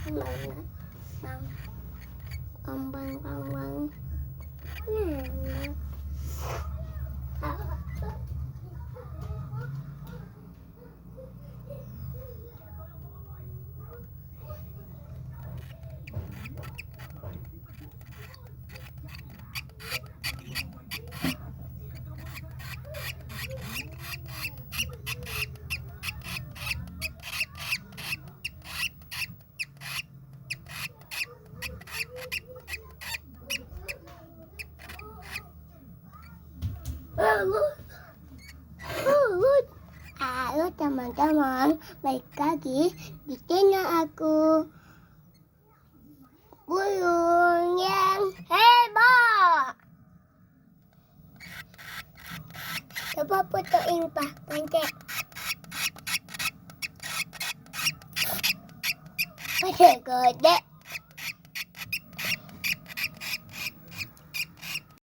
Bang. Halo teman-teman, balik lagi di channel aku. Burung yang hebat. Coba fotoin Pak Pancek. Pancek gede.